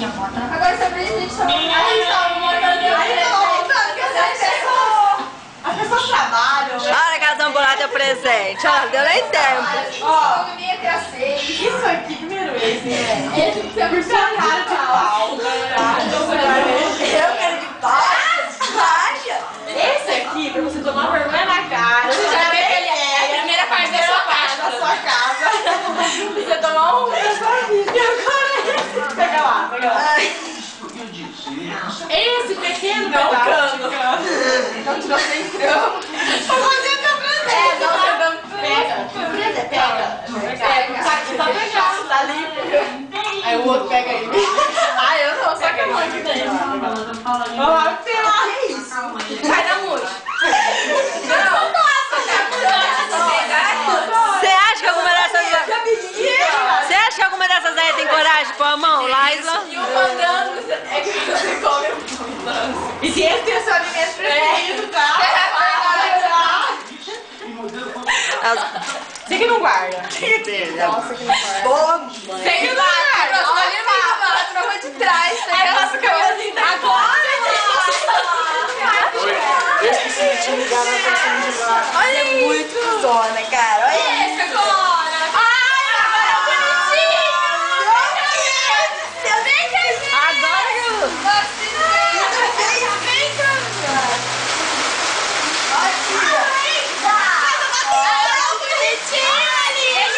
Agora sobre a gente tava As pessoas trabalham. Olha que elas vão bolar teu presente. Olha, deu nem tempo. Ó, eu ia pra 6. Isso aqui, primeiro esse, né? Esse que você Por sua cara de pau. Eu quero de pau. Esse aqui, pra você tomar vergonha na cara. Você já vê que ele é a primeira parte da sua casa. Da sua casa. Você tomar um da sua vida. E agora pega lá, pega lá. Esse pequeno pedaço de cano. Não tirou sem crão. Você tá presente. Não jogando. Pega. Pega. Tá pegando, tá livre. Aí o outro pega ele. Ah, eu não, só que eu não. Olha lá, sei lá. Que isso? Sai da música. Não, nossa, Você acha que alguma dessas... Você acha que alguma dessas aí tem coragem de pôr a mão, Laisla? E o fandango é que você come o fandango. E se esse tem o seu alimento preferido, tá? Você que não guarda. Nossa, que não Você que não guarda. a prova de trás. Aí eu faço o cabelo agora. Eu esqueci de te ligar, não consegui ligar. Olha muito zona, cara. Olha isso agora. Ai, agora é bonitinho. Eu nem acredito. Agora que eu... Vem cá. Olha. Ai, bonitinho, Aninha.